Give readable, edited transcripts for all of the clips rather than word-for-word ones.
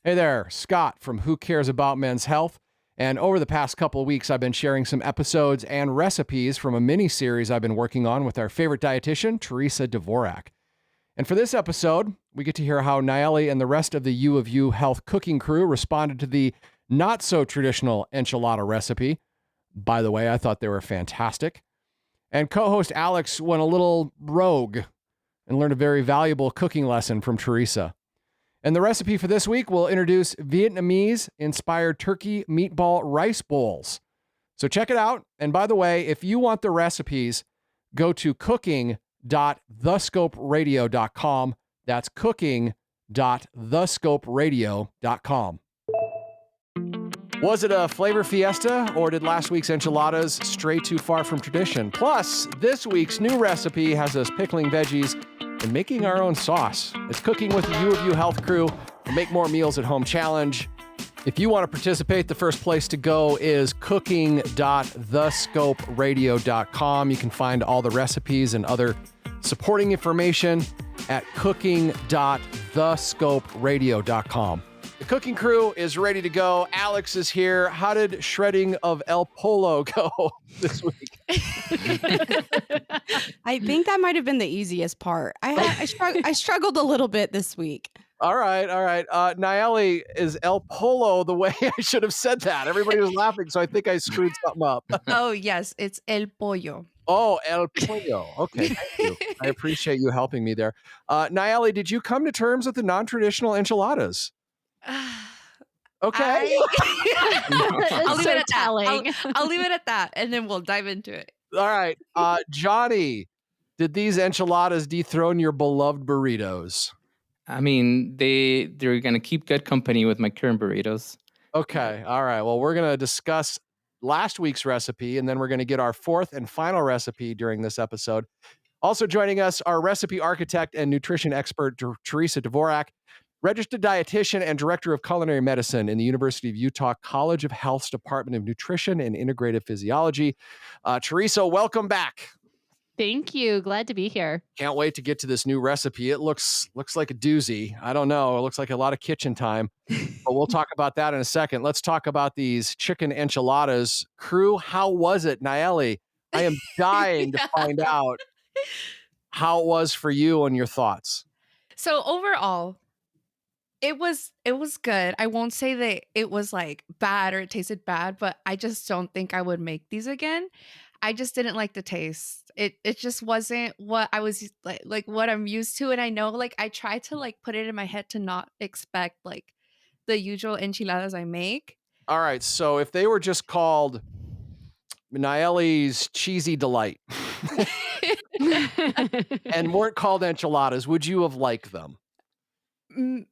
Hey there, Scott from Who Cares About Men's Health. And over the past couple of weeks, I've been sharing some episodes and recipes from a mini-series I've been working on with our favorite dietitian, Theresa Dvorak. And for this episode, we get to hear how Nayelli and the rest of the U of U Health cooking crew responded to the not-so-traditional enchilada recipe. By the way, I thought they were fantastic. And co-host Alex went a little rogue and learned a very valuable cooking lesson from Theresa. And the recipe for this week will introduce Vietnamese-inspired turkey meatball rice bowls. So check it out. And by the way, if you want the recipes, go to cooking.thescoperadio.com. That's cooking.thescoperadio.com. Was it a flavor fiesta, or did last week's enchiladas stray too far from tradition? Plus, this week's new recipe has us pickling veggies and making our own sauce. It's Cooking with the U of U Health crew, the Make More Meals at Home Challenge. If you want to participate, the first place to go is cooking.thescoperadio.com. You can find all the recipes and other supporting information at cooking.thescoperadio.com. The cooking crew is ready to go. Alex is here. How did shredding of El Polo go this week? I think that might have been the easiest part. I struggled a little bit this week. All right. Nayelli, is El Polo the way I should have said that? Everybody was laughing, so I think I screwed something up. Oh, yes, it's El Pollo. Oh, El Pollo. Okay, thank you. I appreciate you helping me there. Nayelli, did you come to terms with the non-traditional enchiladas? Okay. I'll leave it at that. I'll leave it at that, and then we'll dive into it. All right. Johnny, did these enchiladas dethrone your beloved burritos? I mean, they're going to keep good company with my current burritos. Okay. All right. Well, we're going to discuss last week's recipe, and then we're going to get our fourth and final recipe during this episode. Also joining us, our recipe architect and nutrition expert, Theresa Dvorak, registered dietitian and director of culinary medicine in the University of Utah College of Health's Department of Nutrition and Integrative Physiology. Theresa, welcome back. Thank you. Glad to be here. Can't wait to get to this new recipe. It looks like a doozy. I don't know. It looks like a lot of kitchen time, but we'll talk about that in a second. Let's talk about these chicken enchiladas. Crew, how was it? Nayelli, I am dying to find out how it was for you and your thoughts. So overall, it was good. I won't say that it was like bad or it tasted bad, but I just don't think I would make these again. I just didn't like the taste. It just wasn't what I was like what I'm used to. And I know like I tried to like put it in my head to not expect like the usual enchiladas I make. All right. So if they were just called Nayelli's Cheesy Delight and weren't called enchiladas, would you have liked them?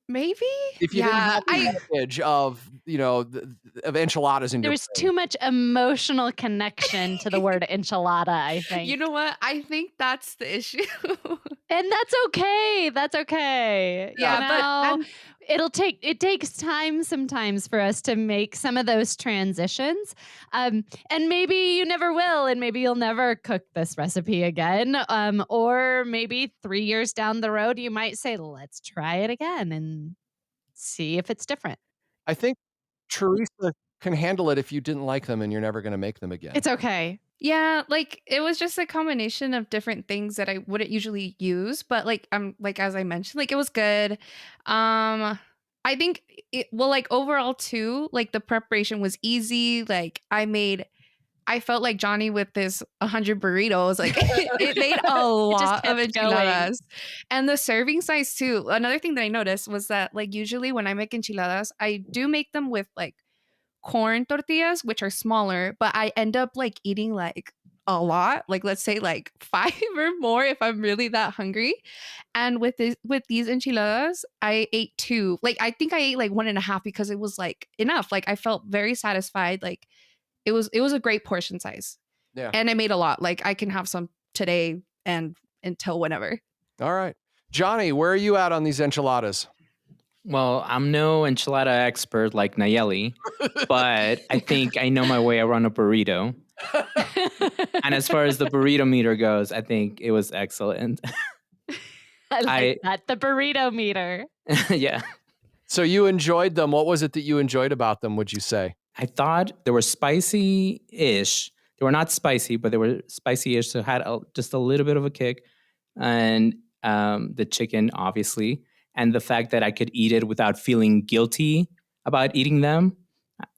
Maybe if you didn't have the image of of enchiladas in your brain. There's too much emotional connection to the word enchilada, I think. You know what? I think that's the issue. And that's okay. That's okay. Yeah, but it takes time sometimes for us to make some of those transitions. And maybe you never will, and maybe you'll never cook this recipe again. Or maybe 3 years down the road, you might say, let's try it again and see if it's different. I think Theresa can handle it if you didn't like them and you're never going to make them again. It's okay. Yeah, like it was just a combination of different things that I wouldn't usually use, but like as I mentioned, like it was good. I think overall too, like the preparation was easy. Like I felt like Johnny with this 100 burritos. Like it made a lot of enchiladas. And the serving size too. Another thing that I noticed was that like usually when I make enchiladas, I do make them with like corn tortillas, which are smaller, but I end up like eating like a lot, like let's say like 5 or more if I'm really that hungry. And with these enchiladas, I ate 2. Like I think I ate like 1.5 because it was like enough. Like I felt very satisfied. Like it was a great portion size. Yeah. And I made a lot. Like I can have some today and until whenever. All right. Johnny, where are you at on these enchiladas? Well, I'm no enchilada expert like Nayelli, but I think I know my way around a burrito. And as far as the burrito meter goes, I think it was excellent. I like that. The burrito meter. Yeah. So you enjoyed them. What was it that you enjoyed about them, would you say? I thought they were spicy-ish. They were not spicy, but they were spicy-ish, so had just a little bit of a kick. And the chicken, obviously, and the fact that I could eat it without feeling guilty about eating them,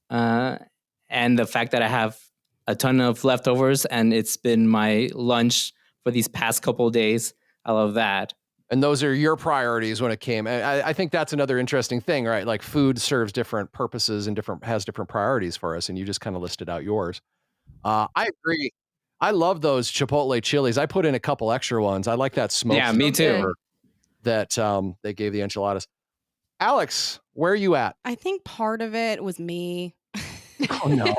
and the fact that I have a ton of leftovers and it's been my lunch for these past couple of days. I love that. And those are your priorities when it came. I think that's another interesting thing, right? Like food serves different purposes and has different priorities for us. And you just kind of listed out yours. I agree. I love those Chipotle chilies. I put in a couple extra ones. I like that smoke. Yeah, me too. flavor that they gave the enchiladas. Alex, where are you at? I think part of it was me. Oh no.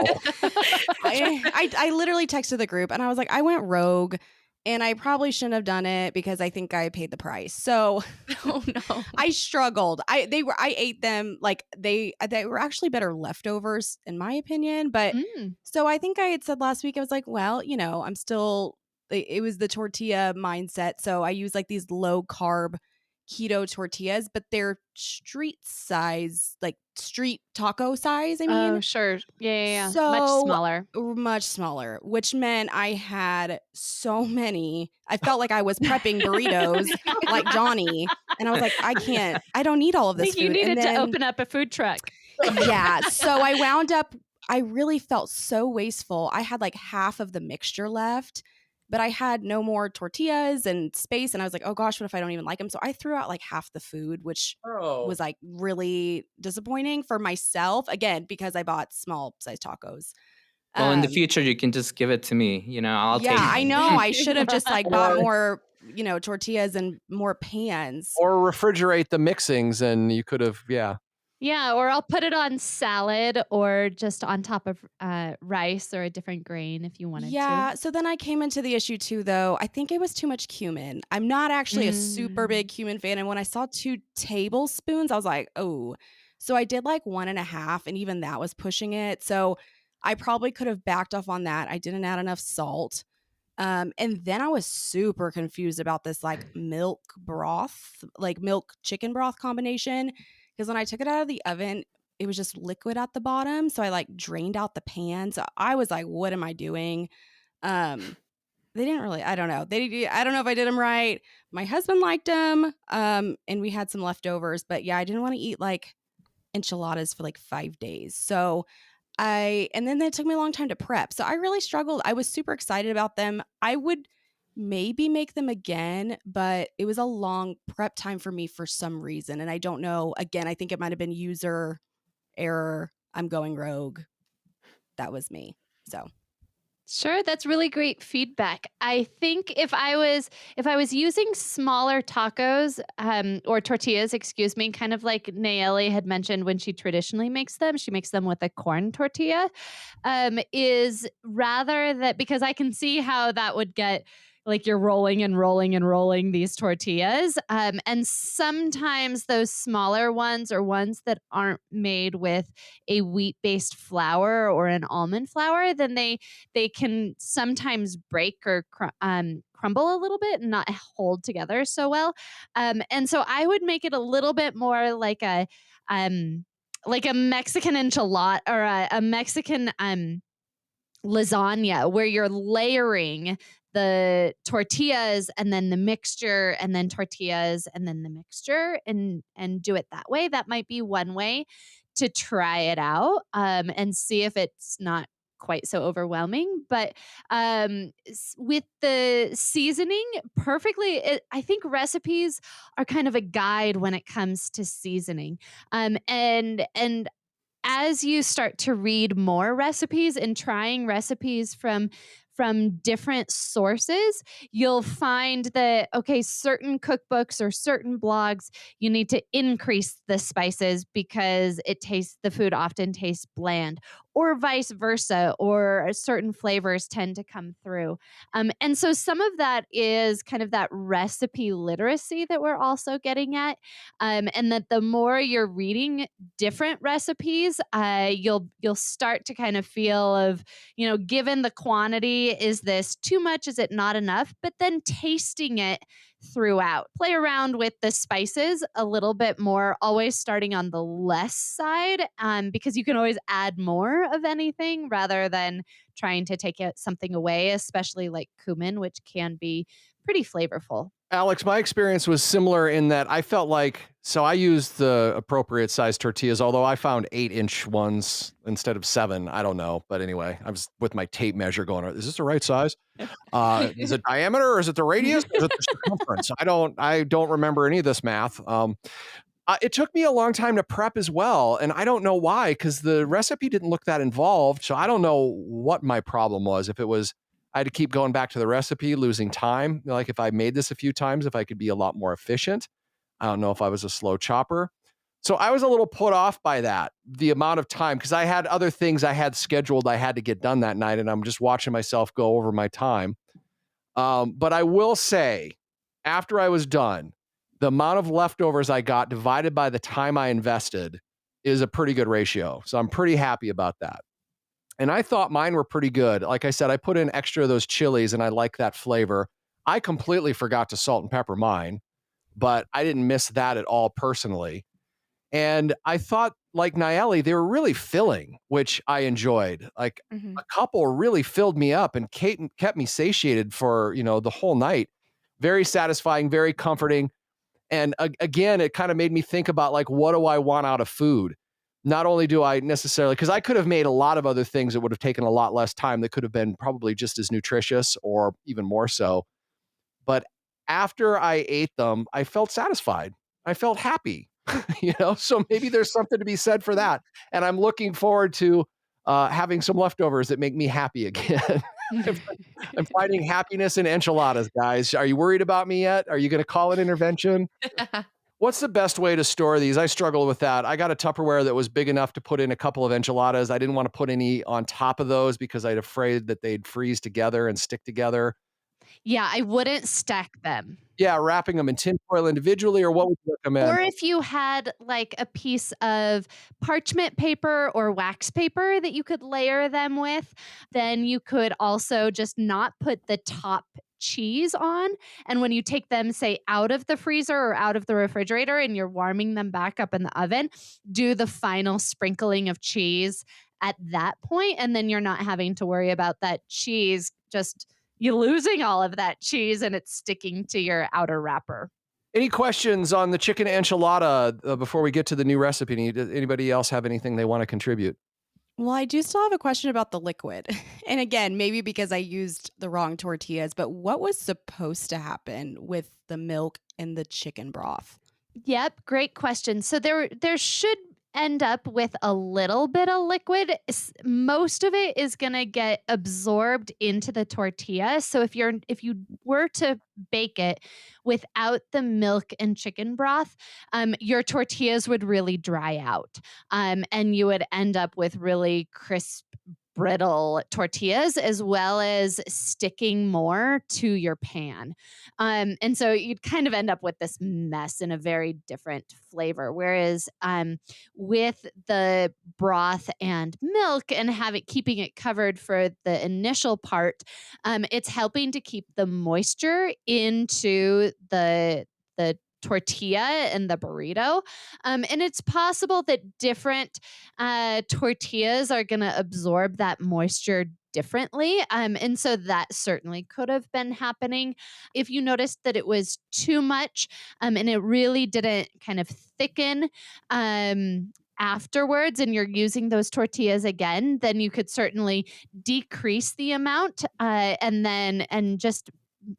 I literally texted the group and I was like, I went rogue and I probably shouldn't have done it because I think I paid the price. So Oh no. I struggled. I ate them like they were actually better leftovers in my opinion. But so I think I had said last week, I was like, well, I'm still, it was the tortilla mindset. So I use like these low carb keto tortillas, but they're street size, like street taco size. I mean, Oh, sure. Yeah. so Much smaller. much smaller, which meant I had so many. I felt like I was prepping burritos like Johnny. And I was like, I don't need all of this You food. needed And then, to open up a food truck. yeah. So I wound up, I really felt so wasteful. I had like half of the mixture left, but I had no more tortillas and space. And I was like, oh gosh, what if I don't even like them? So I threw out like half the food, which was like really disappointing for myself. Again, because I bought small size tacos. Well, in the future, you can just give it to me. I'll take it. Yeah, I know. I should have just like bought more, tortillas and more pans. Or refrigerate the mixings and you could have, yeah. Yeah, or I'll put it on salad or just on top of rice or a different grain if you wanted to. Yeah, so then I came into the issue too, though. I think it was too much cumin. I'm not actually a super big cumin fan. And when I saw 2 tablespoons, I was like, oh. So I did like 1.5, and even that was pushing it. So I probably could have backed off on that. I didn't add enough salt. And then I was super confused about this like milk chicken broth combination. Because when I took it out of the oven, it was just liquid at the bottom. So I like drained out the pan. So I was like, what am I doing? They didn't really, I don't know. I don't know if I did them right. My husband liked them. And we had some leftovers. But yeah, I didn't want to eat like enchiladas for like 5 days. So and then it took me a long time to prep. So I really struggled. I was super excited about them. I would maybe make them again, but it was a long prep time for me for some reason. And I don't know. Again, I think it might have been user error. I'm going rogue. That was me. So Sure, that's really great feedback. I think if I was using smaller tacos or tortillas, excuse me, kind of like Nayelli had mentioned when she traditionally makes them, she makes them with a corn tortilla. Is rather that because I can see how that would get like you're rolling and rolling and rolling these tortillas. And sometimes those smaller ones are ones that aren't made with a wheat-based flour or an almond flour, then they can sometimes break or crumble a little bit and not hold together so well. And so I would make it a little bit more like a Mexican enchilada or a Mexican lasagna where you're layering the tortillas and then the mixture and then tortillas and then the mixture and do it that way. That might be one way to try it out and see if it's not quite so overwhelming. But with the seasoning, I think recipes are kind of a guide when it comes to seasoning. And as you start to read more recipes and trying recipes from different sources, you'll find that, okay, certain cookbooks or certain blogs, you need to increase the spices because the food often tastes bland, or vice versa, or certain flavors tend to come through. And so some of that is kind of that recipe literacy that we're also getting at. And that the more you're reading different recipes, you'll start to kind of feel of, given the quantity see, is this too much? Is it not enough? But then tasting it throughout. Play around with the spices a little bit more, always starting on the less side, because you can always add more of anything rather than trying to take something away, especially like cumin, which can be pretty flavorful. Alex, my experience was similar in that I felt like, so I used the appropriate size tortillas, although I found 8-inch ones instead of 7. I don't know. But anyway, I was with my tape measure going, is this the right size? Is it diameter or is it the radius? Or is it the circumference? I don't remember any of this math. It took me a long time to prep as well. And I don't know why, because the recipe didn't look that involved. So I don't know what my problem was. If it was, I had to keep going back to the recipe, losing time. Like if I made this a few times, if I could be a lot more efficient. I don't know if I was a slow chopper. So I was a little put off by that, the amount of time, because I had other things I had scheduled I had to get done that night, and I'm just watching myself go over my time. But I will say, after I was done, the amount of leftovers I got divided by the time I invested is a pretty good ratio. So I'm pretty happy about that. And I thought mine were pretty good. Like I said, I put in extra of those chilies and I like that flavor. I completely forgot to salt and pepper mine, but I didn't miss that at all personally. And I thought, like Nayelli, they were really filling, which I enjoyed. Like a couple really filled me up and kept me satiated for, the whole night. Very satisfying, very comforting. And again, it kind of made me think about, like, what do I want out of food? Not only do I necessarily, because I could have made a lot of other things that would have taken a lot less time that could have been probably just as nutritious or even more so. But after I ate them, I felt satisfied. I felt happy, so maybe there's something to be said for that. And I'm looking forward to having some leftovers that make me happy again. I'm finding happiness in enchiladas, guys. Are you worried about me yet? Are you going to call an intervention? What's the best way to store these? I struggle with that. I got a Tupperware that was big enough to put in a couple of enchiladas. I didn't want to put any on top of those because I'd afraid that they'd freeze together and stick together. Yeah, I wouldn't stack them. Yeah, wrapping them in tin foil individually, or what would you recommend? Or if you had like a piece of parchment paper or wax paper that you could layer them with, then you could also just not put the top cheese on. And when you take them, say, out of the freezer or out of the refrigerator and you're warming them back up in the oven, do the final sprinkling of cheese at that point, and then you're not having to worry about that cheese just you're losing all of that cheese and it's sticking to your outer wrapper. Any questions on the chicken enchilada before we get to the new recipe? Anybody else have anything they want to contribute? Well, I do still have a question about the liquid. And again, maybe because I used the wrong tortillas, but what was supposed to happen with the milk and the chicken broth? Yep, great question. So there should end up with a little bit of liquid. Most of it is going to get absorbed into the tortilla. So if you were to bake it without the milk and chicken broth, your tortillas would really dry out, and you would end up with really crisp, brittle tortillas, as well as sticking more to your pan. And so you'd kind of end up with this mess in a very different flavor. Whereas with the broth and milk and keeping it covered for the initial part, it's helping to keep the moisture into the tortilla and the burrito. And it's possible that different tortillas are going to absorb that moisture differently. And so that certainly could have been happening. If you noticed that it was too much and it really didn't kind of thicken afterwards and you're using those tortillas again, then you could certainly decrease the amount and just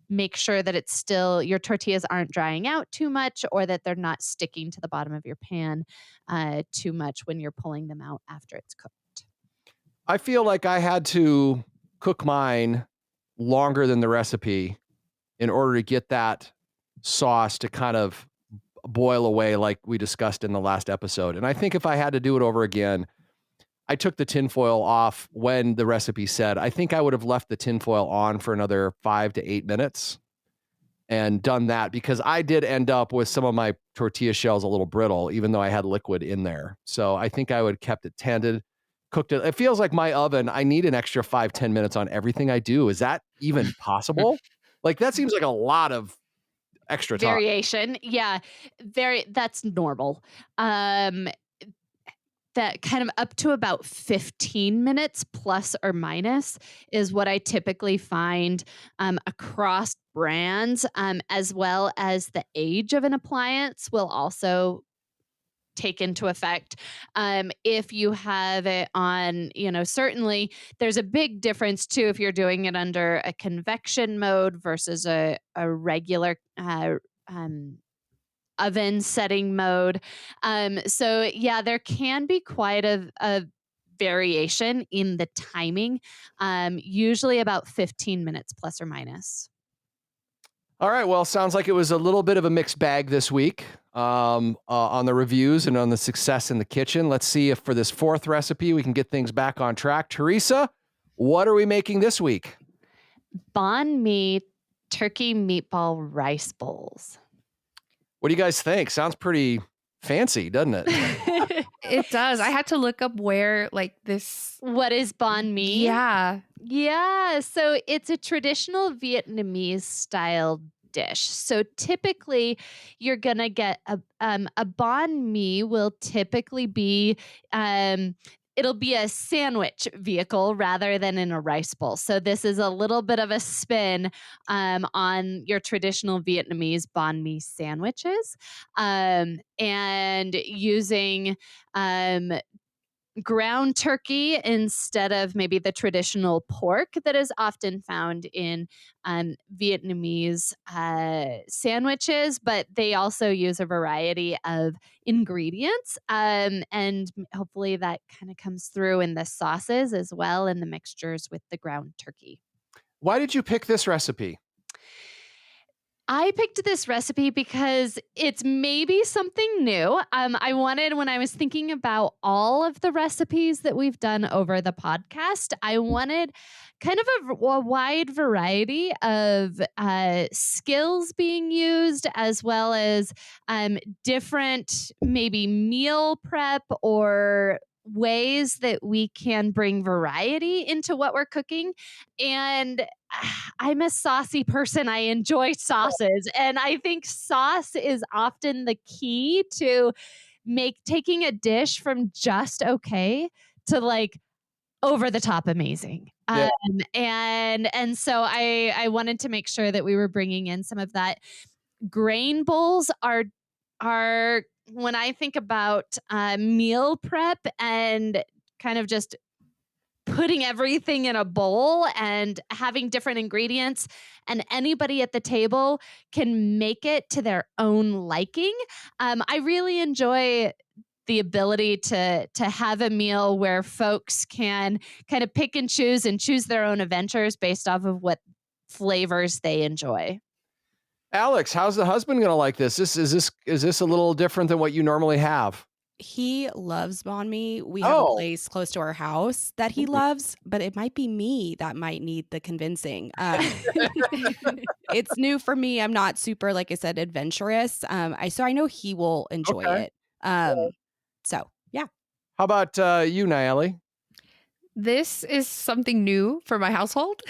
make sure that it's still, your tortillas aren't drying out too much or that they're not sticking to the bottom of your pan too much when you're pulling them out after it's cooked. I feel like I had to cook mine longer than the recipe in order to get that sauce to kind of boil away like we discussed in the last episode. And I think if I had to do it over again, I took the tinfoil off when the recipe said. I think I would have left the tinfoil on for another 5 to 8 minutes and done that, because I did end up with some of my tortilla shells a little brittle, even though I had liquid in there. So I think I would have kept it tended, cooked it. It feels like my oven, I need an extra 5-10 minutes on everything I do. Is that even possible? Like, that seems like a lot of extra time. Variation. Yeah. That's normal. That kind of up to about 15 minutes plus or minus is what I typically find across brands, as well as the age of an appliance will also take into effect. If you have it on, certainly there's a big difference too if you're doing it under a convection mode versus a regular oven setting mode. So yeah, there can be quite a variation in the timing, usually about 15 minutes plus or minus. All right. Well, sounds like it was a little bit of a mixed bag this week on the reviews and on the success in the kitchen. Let's see if for this fourth recipe, we can get things back on track. Theresa, what are we making this week? Banh mi turkey meatball rice bowls. What do you guys think? Sounds pretty fancy, doesn't it? It does. I had to look up where this. What is banh mi? Yeah. Yeah. So it's a traditional Vietnamese style dish. So typically you're going to get a banh mi will typically be, it'll be a sandwich vehicle rather than in a rice bowl. So this is a little bit of a spin on your traditional Vietnamese banh mi sandwiches, and using ground turkey instead of maybe the traditional pork that is often found in Vietnamese sandwiches, but they also use a variety of ingredients, and hopefully that kind of comes through in the sauces as well and the mixtures with the ground turkey. Why did you pick this recipe? I picked this recipe because it's maybe something new. I wanted, when I was thinking about all of the recipes that we've done over the podcast, I wanted kind of a wide variety of skills being used, as well as different maybe meal prep or ways that we can bring variety into what we're cooking. And I'm a saucy person. I enjoy sauces. And I think sauce is often the key to taking a dish from just okay to like over the top amazing. Yeah. And so I wanted to make sure that we were bringing in some of that. Grain bowls are when I think about meal prep and kind of just putting everything in a bowl and having different ingredients, and anybody at the table can make it to their own liking. I really enjoy the ability to have a meal where folks can kind of pick and choose their own adventures based off of what flavors they enjoy. Alex, how's the husband going to like this? Is this a little different than what you normally have? He loves banh mi. We have a place close to our house that he loves, but it might be me that might need the convincing. It's new for me. I'm not super, like I said, adventurous. So I know he will enjoy it. So yeah. How about you, Nayelli? This is something new for my household,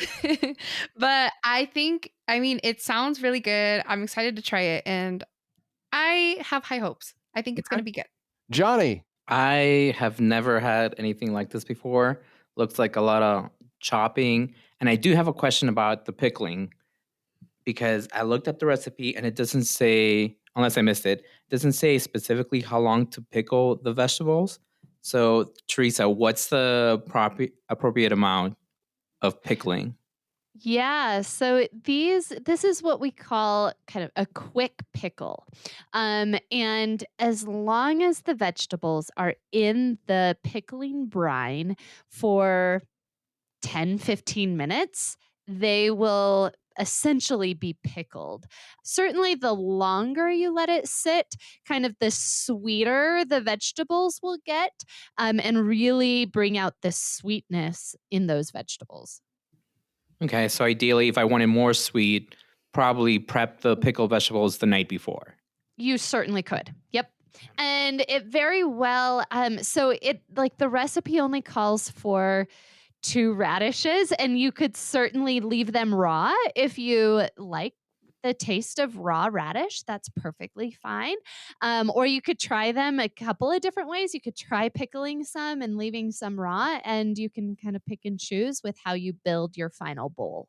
but it sounds really good. I'm excited to try it, and I have high hopes. I think it's going to be good. Johnny. I have never had anything like this before. Looks like a lot of chopping. And I do have a question about the pickling, because I looked at the recipe and it doesn't say, unless I missed it, doesn't say specifically how long to pickle the vegetables. So, Theresa, what's the appropriate amount of pickling? Yeah, so this is what we call kind of a quick pickle. And as long as the vegetables are in the pickling brine for 10, 15 minutes, they will essentially be pickled. Certainly, the longer you let it sit, kind of the sweeter the vegetables will get, and really bring out the sweetness in those vegetables. Okay, so ideally, if I wanted more sweet, probably prep the pickled vegetables the night before. You certainly could. Yep. And it very well, so it like the recipe only calls for 2 radishes, and you could certainly leave them raw if you like the taste of raw radish. That's perfectly fine. Or you could try them a couple of different ways. You could try pickling some and leaving some raw, and you can kind of pick and choose with how you build your final bowl.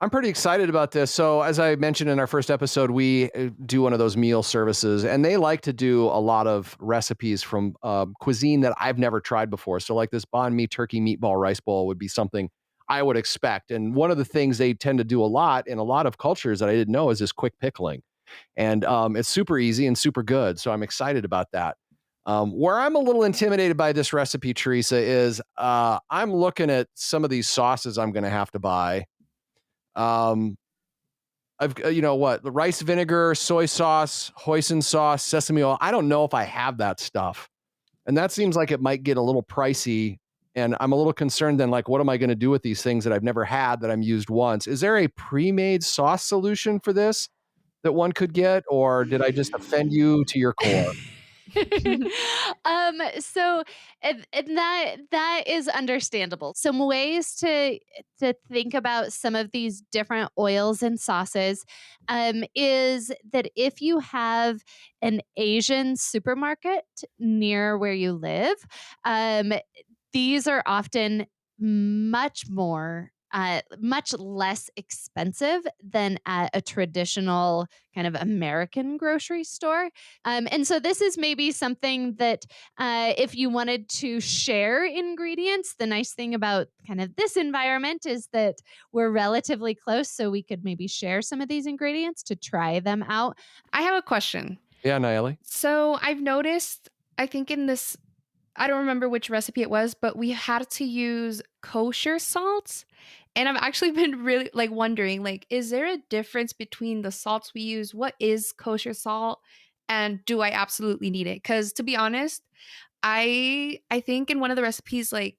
I'm pretty excited about this. So, as I mentioned in our first episode, we do one of those meal services, and they like to do a lot of recipes from cuisine that I've never tried before. So, like this banh mi turkey meatball rice bowl would be something I would expect. And one of the things they tend to do a lot in a lot of cultures that I didn't know is this quick pickling. And it's super easy and super good. So, I'm excited about that. Where I'm a little intimidated by this recipe, Theresa, is I'm looking at some of these sauces I'm going to have to buy. I've the rice vinegar, soy sauce, hoisin sauce, sesame oil. I don't know if I have that stuff. And that seems like it might get a little pricey. And I'm a little concerned then, like, what am I going to do with these things that I've never had that I'm used once? Is there a pre-made sauce solution for this that one could get? Or did I just offend you to your core? So and that is understandable. Some ways to think about some of these different oils and sauces is that if you have an Asian supermarket near where you live, um, these are often much less expensive than at a traditional kind of American grocery store. And so this is maybe something that if you wanted to share ingredients, the nice thing about kind of this environment is that we're relatively close, so we could maybe share some of these ingredients to try them out. I have a question. Yeah, Nayelli. So I've noticed, I think in this, I don't remember which recipe it was, but we had to use kosher salt. And I've actually been really like wondering, like, is there a difference between the salts we use? What is kosher salt? And do I absolutely need it? Because to be honest, I think in one of the recipes, like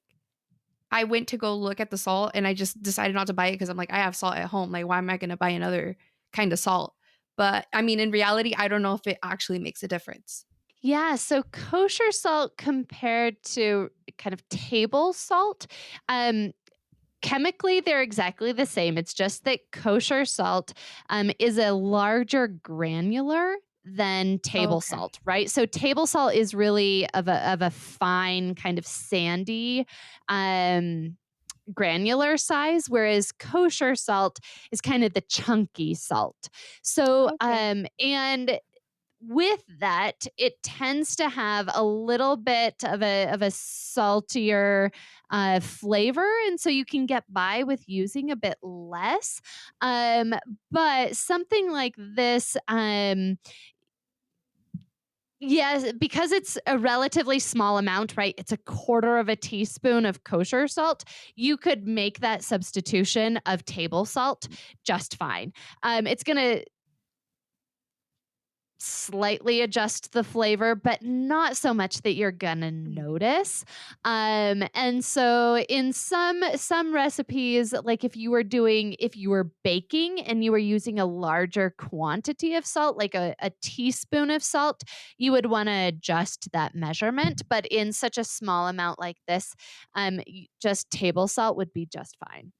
I went to go look at the salt and I just decided not to buy it because I'm like, I have salt at home. Like, why am I going to buy another kind of salt? But I mean, in reality, I don't know if it actually makes a difference. Yeah, so kosher salt compared to kind of table salt, chemically, they're exactly the same. It's just that kosher salt is a larger granular than table Okay. salt, right? So table salt is really of a fine kind of sandy granular size, whereas kosher salt is kind of the chunky salt. So Okay. and with that, it tends to have a little bit of a saltier flavor, and so you can get by with using a bit less. But something like this, yes, because it's a relatively small amount, right? It's a quarter of a teaspoon of kosher salt. You could make that substitution of table salt just fine. It's gonna slightly adjust the flavor, but not so much that you're gonna notice. And so in some recipes, like if you were baking and you were using a larger quantity of salt, like a teaspoon of salt, you would want to adjust that measurement. But in such a small amount like this, just table salt would be just fine.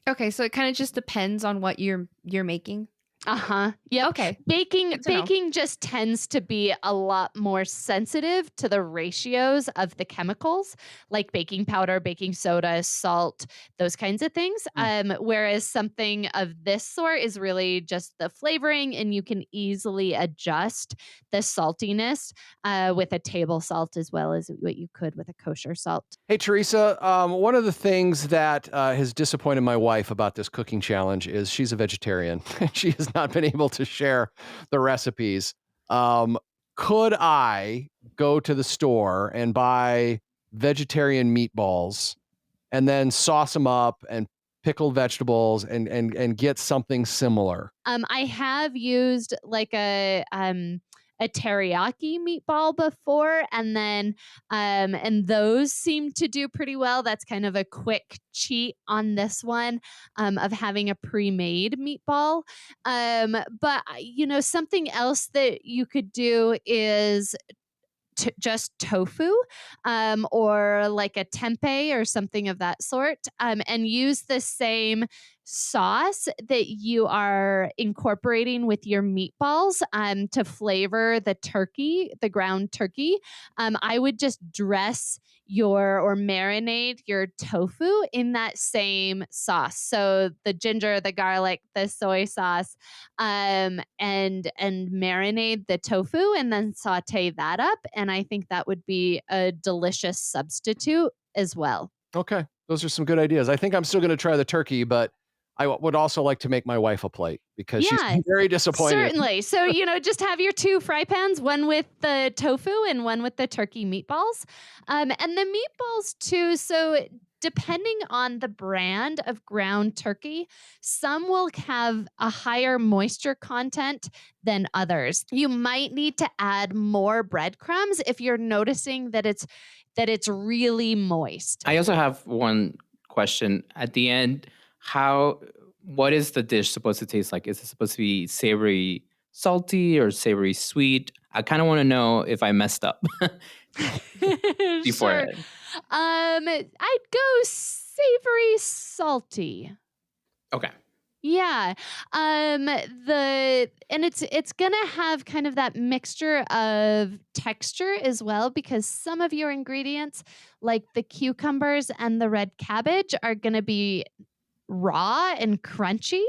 Okay, so it kind of just depends on what you're making. Uh-huh. Yep. Okay. Baking Good to know. baking just tends to be a lot more sensitive to the ratios of the chemicals, like baking powder, baking soda, salt, those kinds of things. Whereas something of this sort is really just the flavoring, and you can easily adjust the saltiness with a table salt as well as what you could with a kosher salt. Hey, Theresa, one of the things that has disappointed my wife about this cooking challenge is she's a vegetarian. She has not been able to share the recipes. Could I go to the store and buy vegetarian meatballs and then sauce them up and pickled vegetables and get something similar? I have used like a teriyaki meatball before, and those seem to do pretty well. That's kind of a quick cheat on this one of having a pre-made meatball. But something else that you could do is just tofu or like a tempeh or something of that sort, and use the same sauce that you are incorporating with your meatballs to flavor the ground turkey. I would just dress or marinate your tofu in that same sauce. So the ginger, the garlic, the soy sauce, and marinate the tofu and then saute that up. And I think that would be a delicious substitute as well. Okay. Those are some good ideas. I think I'm still going to try the turkey, but I would also like to make my wife a plate because she's very disappointed. Certainly. So, just have your 2 fry pans, one with the tofu and one with the turkey meatballs. And the meatballs too. So depending on the brand of ground turkey, some will have a higher moisture content than others. You might need to add more breadcrumbs if you're noticing that it's really moist. I also have one question at the end. What is the dish supposed to taste like? Is it supposed to be savory salty or savory sweet? I kind of want to know if I messed up before it. I'd go savory salty. Okay. Yeah. It's gonna have kind of that mixture of texture as well, because some of your ingredients, like the cucumbers and the red cabbage, are gonna be raw and crunchy,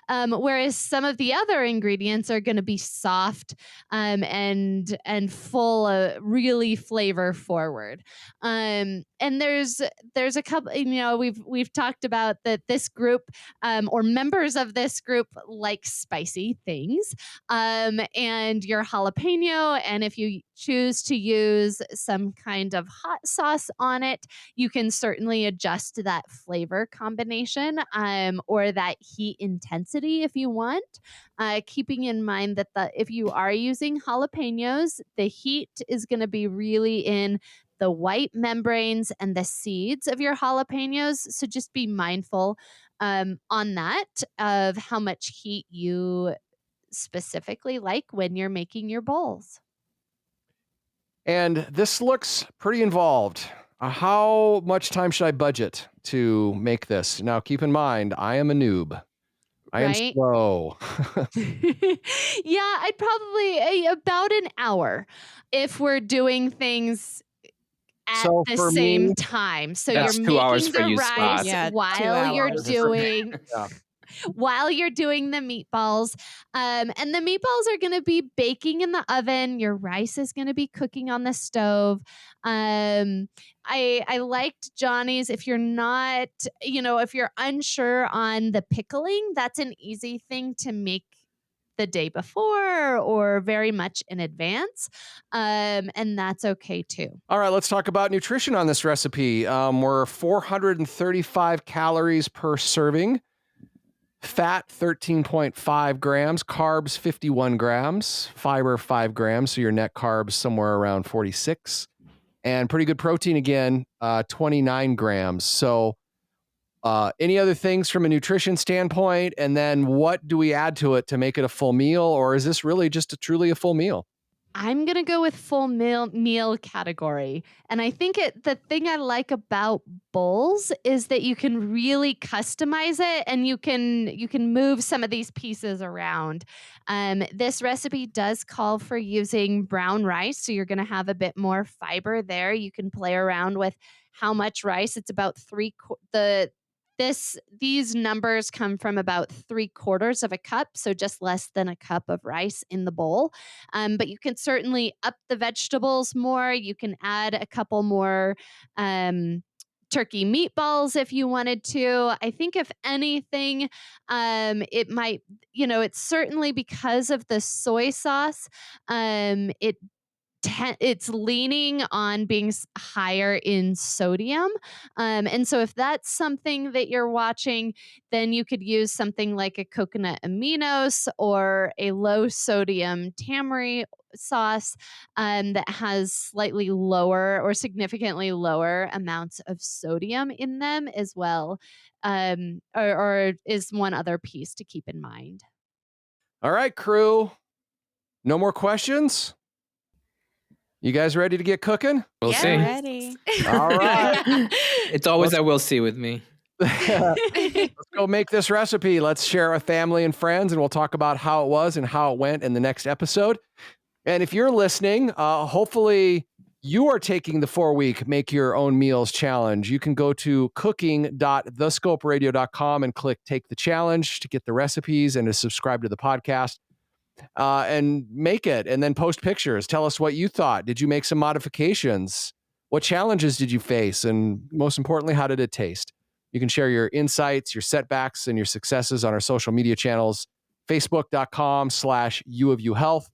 whereas some of the other ingredients are going to be soft and full of really flavor forward. And there's a couple, we've talked about that this group or members of this group like spicy things, and your jalapeno, and if you choose to use some kind of hot sauce on it, you can certainly adjust that flavor combination or that heat intensity if you want, keeping in mind that if you are using jalapenos, the heat is going to be really in the white membranes and the seeds of your jalapenos. So just be mindful on that of how much heat you specifically like when you're making your bowls. And this looks pretty involved. How much time should I budget to make this? Now, keep in mind, I am a noob. I am slow. Yeah, I'd probably about an hour if we're doing things at the same time. So you're making the rice while you're doing while you're doing the meatballs. And the meatballs are going to be baking in the oven. Your rice is going to be cooking on the stove. I liked Johnny's. If you're not, if you're unsure on the pickling, that's an easy thing to make the day before or very much in advance. And that's okay too. All right, let's talk about nutrition on this recipe. We're 435 calories per serving. Fat, 13.5 grams. Carbs, 51 grams. Fiber, 5 grams. So your net carbs somewhere around 46. And pretty good protein again, 29 grams. So any other things from a nutrition standpoint? And then what do we add to it to make it a full meal? Or is this really just truly a full meal? I'm going to go with full meal category. And I think the thing I like about bowls is that you can really customize it and you can move some of these pieces around. This recipe does call for using brown rice, so you're going to have a bit more fiber there. You can play around with how much rice. It's about these numbers come from about 3/4 of a cup, so just less than a cup of rice in the bowl. But you can certainly up the vegetables more. You can add a couple more turkey meatballs if you wanted to. I think if anything, it might, it's certainly because of the soy sauce, it it's leaning on being higher in sodium. And so if that's something that you're watching, then you could use something like a coconut aminos or a low sodium tamari sauce that has slightly lower or significantly lower amounts of sodium in them as well. Or is one other piece to keep in mind. All right, crew. No more questions? You guys ready to get cooking? We'll Yeah, see. ready. All right. It's always a we'll see with me. Let's go make this recipe. Let's share it with family and friends, and we'll talk about how it was and how it went in the next episode. And if you're listening, hopefully you are taking the 4-week Make Your Own Meals challenge. You can go to cooking.thescoperadio.com and click Take the Challenge to get the recipes and to subscribe to the podcast. And make it, and then post pictures. Tell us what you thought. Did you make some modifications? What challenges did you face? And most importantly, how did it taste? You can share your insights, your setbacks, and your successes on our social media channels, facebook.com/uofuhealth,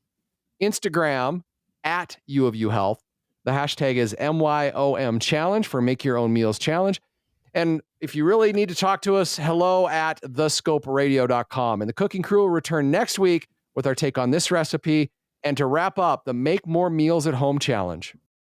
Instagram @uofuhealth. The hashtag is MYOM challenge for Make Your Own Meals challenge. And if you really need to talk to us, hello@thescoperadio.com. And the cooking crew will return next week with our take on this recipe and to wrap up the Make More Meals at Home challenge.